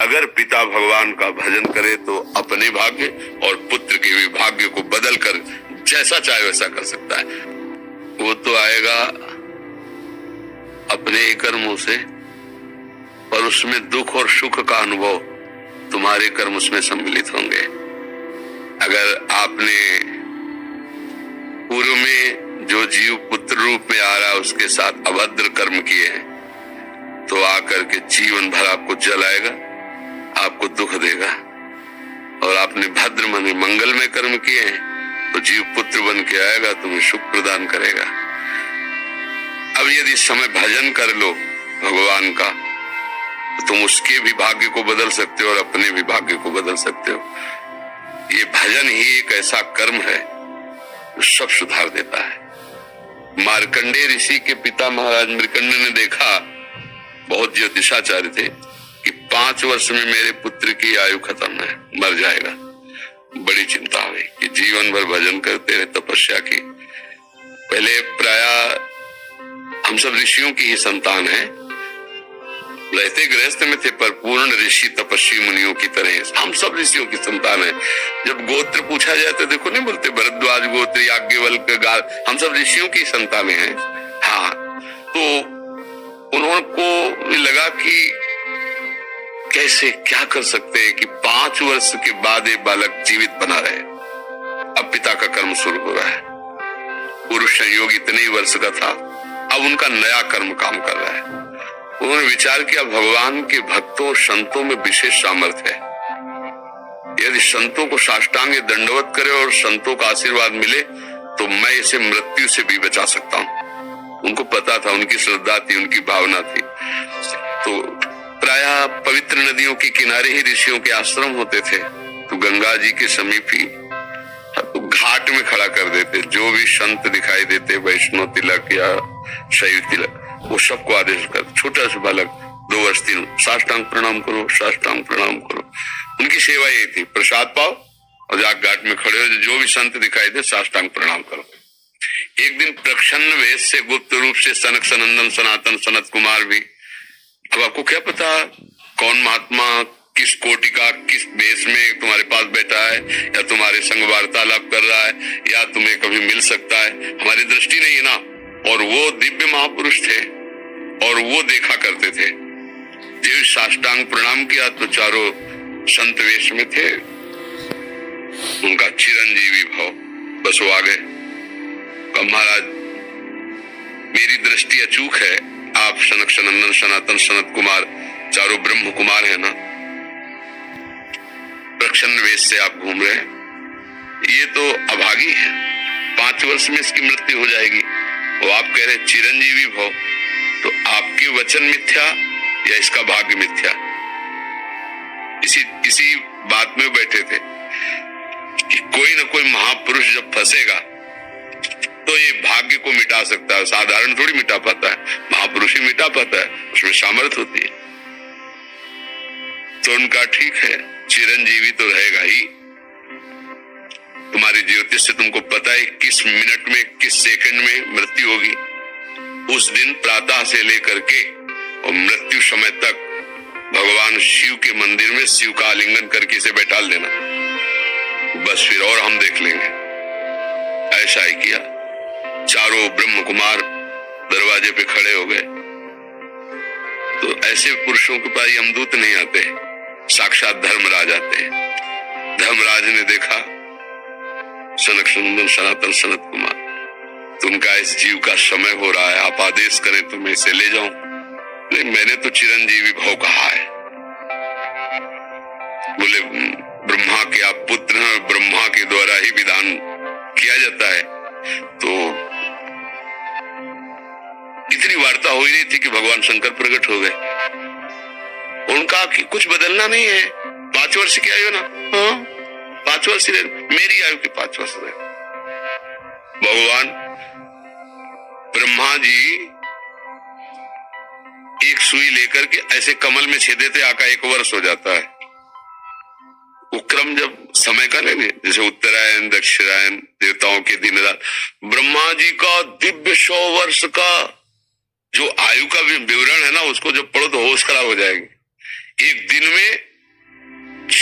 अगर पिता भगवान का भजन करे तो अपने भाग्य और पुत्र के भी भाग्य को बदल कर जैसा चाहे वैसा कर सकता है। वो तो आएगा अपने ही कर्मों से, और उसमें दुख और सुख का अनुभव तुम्हारे कर्म उसमें सम्मिलित होंगे। अगर आपने पूर्व में जो जीव पुत्र रूप में आ रहा है उसके साथ अभद्र कर्म किए हैं, तो आकर के जीवन भर आपको जलाएगा, आपको दुख देगा। और आपने भद्र मन मंगल में कर्म किए हैं तो जीव पुत्र बन के आएगा, तुम्हें सुख प्रदान करेगा। अब यदि समय भजन कर लो भगवान का तो तुम उसके भी भाग्य को बदल सकते हो और अपने भी भाग्य को बदल सकते हो। ये भजन ही एक ऐसा कर्म है जो सब सुधार देता है। मार्कंडेय ऋषि के पिता महाराज मृकंड ने देखा, बहुत ज्योतिषाचार्य थे, कि 5 वर्ष में मेरे पुत्र की आयु खत्म है, मर जाएगा। बड़ी चिंता हुई कि जीवन भर भजन करते रहे, तपस्या की। पहले प्राय हम सब ऋषियों की ही संतान है, रहते गृहस्थ में थे पर पूर्ण ऋषि तपस्वी मुनियों की तरह हम सब ऋषियों की संतान है। जब गोत्र पूछा जाए तो देखो नहीं बोलते भरद्वाज गोत्र, याज्ञवल्क्य, गाल, हम सब ऋषियों की संतानें हैं। हाँ, तो उनको लगा कि कैसे क्या कर सकते हैं कि 5 वर्ष के बाद ये बालक जीवित बना रहे। अब पिता का कर्म शुरू हो रहा है। पुरुष संयोग इतने ही वर्ष का था, अब उनका नया कर्म काम कर रहा है। उन्होंने विचार किया भगवान के भक्तों और संतों में विशेष सामर्थ्य है। यदि संतों को साष्टांग दंडवत करे और संतों का आशीर्वाद मिले तो मैं इसे मृत्यु से भी बचा सकता हूँ। उनको पता था, उनकी श्रद्धा थी, उनकी भावना थी। तो प्रायः पवित्र नदियों के किनारे ही ऋषियों के आश्रम होते थे, तो गंगा जी के समीप ही तो घाट में खड़ा कर देते। जो भी संत दिखाई देते, वैष्णव तिलक या शैव तिलक, वो सबको आदेश कर, छोटा सा बालक 2 वर्ष 3, साष्टांग प्रणाम करो, साष्टांग प्रणाम करो। उनकी सेवा ये थी, प्रसाद पाओ और जाग घाट में खड़े हो, जो भी संत दिखाई दे साष्टांग प्रणाम करो। एक दिन प्रच्छन्न वेश से गुप्त रूप से सनक सनंदन सनातन सनत कुमार भी, अब आपको क्या पता कौन महात्मा किस कोटि का किस वेश में तुम्हारे पास बैठा है, या तुम्हारे संग वार्तालाप कर रहा है, या तुम्हें कभी मिल सकता है, हमारी दृष्टि नहीं है ना। और वो दिव्य महापुरुष थे और वो देखा करते थे। जो साष्टांग प्रणाम किया तो चारों संत वेश में थे, उनका चिरंजीवी भाव, बस वो आ गए। महाराज मेरी दृष्टि अचूक है, आप सनक सनंदन सनातन सनत कुमार चारों ब्रह्म कुमार है ना, प्रच्छन्न वेश से आप घूम रहे हैं, ये तो अभागी है, 5 वर्ष में इसकी मृत्यु हो जाएगी। वो आप कह रहे चिरंजीवी भव, तो आपके वचन मिथ्या या इसका भाग्य मिथ्या? इसी बात में बैठे थे कि कोई ना कोई महापुरुष जब फंसेगा तो ये भाग्य को मिटा सकता है, साधारण थोड़ी मिटा पाता है, महापुरुष ही मिटा पाता है, उसमें सामर्थ्य होती है। तो उनका ठीक है, चिरंजीवी तो रहेगा ही। तुम्हारी ज्योतिष से तुमको पता है किस मिनट में किस सेकंड में मृत्यु होगी। उस दिन प्रातः से लेकर के और मृत्यु समय तक भगवान शिव के मंदिर में शिव का आलिंगन करके इसे बैठा देना, बस फिर और हम देख लेंगे। ऐसा ही किया। चारों ब्रह्म कुमार दरवाजे पे खड़े हो गए। तो ऐसे पुरुषों के पास यमदूत नहीं आते, साक्षात धर्मराज आते हैं। धर्मराज ने देखा सनक सनंदन सनातन सनत कुमार, तुमका इस जीव का समय हो रहा है, आप आदेश करें तो मैं इसे ले जाऊं। लेकिन मैंने तो चिरंजीवी भव कहा है। बोले ब्रह्मा के आप पुत्र हैं, ब्रह्मा के द्वारा ही विधान किया जाता है। तो इतनी वार्ता हो ही नहीं थी कि भगवान शंकर प्रकट हो गए। उनका कि कुछ बदलना नहीं है, 5 वर्ष की आयु ना, हाँ 5 वर्ष मेरी आयु के 5 वर्ष रहे। भगवान ब्रह्मा जी एक सुई लेकर के ऐसे कमल में छेदे थे, आका 1 वर्ष हो जाता है। वो क्रम जब समय का लेंगे, जैसे उत्तरायण दक्षिणायन देवताओं के दिन रात, ब्रह्मा जी का दिव्य 100 वर्ष का जो आयु का विवरण है ना, उसको जब पढ़ो तो होश खराब हो जाएगी। एक दिन में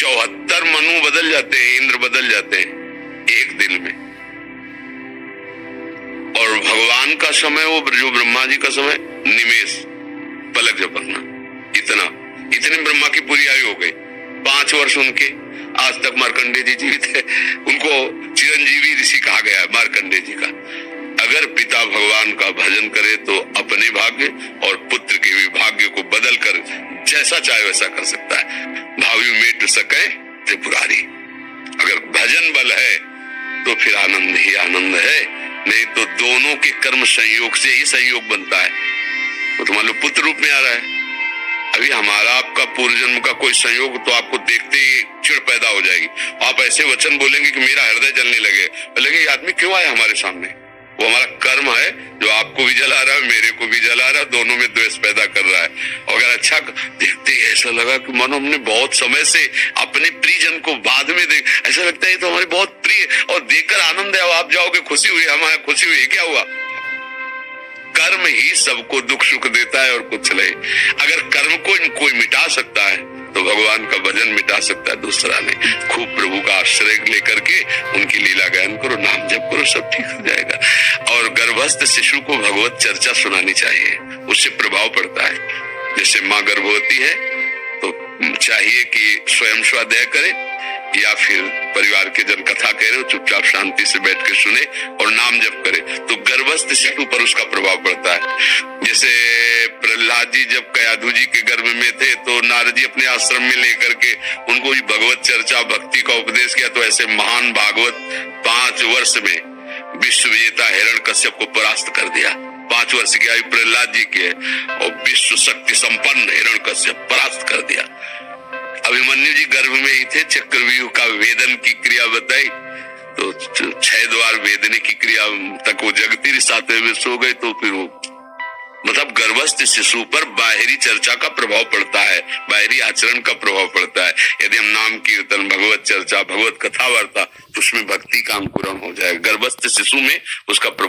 74 मनु बदल जाते हैं, इंद्र बदल जाते हैं एक दिन में। और भगवान का समय, वो जो ब्रह्मा जी का समय, निमेष, पलक झपकना, इतने ब्रह्मा की पूरी आयु हो गई। 5 वर्ष उनके, आज तक मार्कंडेय जी जीवित है, उनको चिरंजीवी ऋषि कहा गया है मार्कंडेय जी का। अगर पिता भगवान का भजन करे तो अपने भाग्य और पुत्र के भी भाग्य को बदल कर जैसा चाहे वैसा कर सकता है। भावी मेट सके त्रिपुरारी। अगर भजन बल है तो फिर आनंद ही आनंद है, नहीं तो दोनों के कर्म संयोग से ही संयोग बनता है। वो तो मान लो पुत्र रूप में आ रहा है, अभी हमारा आपका पूर्व जन्म का कोई संयोग तो आपको देखते ही चिढ़ पैदा हो जाएगी। आप ऐसे वचन बोलेंगे कि मेरा हृदय जलने लगे, ये आदमी क्यों आया हमारे सामने? वो हमारा कर्म है जो आपको भी जला रहा है, मेरे को भी जला रहा है, दोनों में द्वेष पैदा कर रहा है। और अगर अच्छा देखते ही ऐसा लगा कि मानो हमने बहुत समय से अपने प्रियजन को बाद में देख, ऐसा लगता है तो हमारे बहुत प्रिय, और देखकर आनंद है, आप जाओगे खुशी हुई, हमारे खुशी हुई, क्या हुआ? कर्म ही सबको दुख सुख देता है और कुछ नहीं। अगर कर्म को कोई मिटा सकता है तो भगवान का भजन मिटा सकता है दूसरा नहीं। खूब प्रभु का आश्रय लेकर के उनकी लीला गायन करो, नाम जप करो, सब ठीक हो जाएगा। और गर्भस्थ शिशु को भगवत चर्चा सुनानी चाहिए, उससे प्रभाव पड़ता है। जैसे माँ गर्भवती है तो चाहिए कि स्वयं स्वाध्याय करे, या फिर परिवार के जन कथा कह रहे हो, चुपचाप शांति से बैठ के सुने और नाम जप करे, तो गर्भस्थ शिशु पर उसका प्रभाव पड़ता है। जैसे प्रहलाद जी जब कयाधु जी के गर्भ में थे तो नारद जी अपने आश्रम में लेकर के उनको भगवत चर्चा भक्ति का उपदेश किया, तो ऐसे महान भागवत 5 वर्ष में विश्व विजेता हिरण्यकश्यप को परास्त कर दिया। 5 वर्ष की आयु प्रहलाद जी की है और विश्व शक्ति संपन्न हिरण्यकश्यप परास्त कर दिया। अभिमन्यु जी गर्भ में ही थे, चक्रव्यूह का वेदन की क्रिया बताई तो 6 द्वार वेदने की क्रिया तक वो जगती, 7वें में सो गए। तो फिर वो मतलब गर्भस्थ शिशु पर बाहरी चर्चा का प्रभाव पड़ता है, बाहरी आचरण का प्रभाव पड़ता है। यदि हम नाम कीर्तन, भगवत चर्चा, भगवत कथा वार्ता, तो उसमें भक्ति का अंकुरण हो जाएगा। गर्भस्थ शिशु में उसका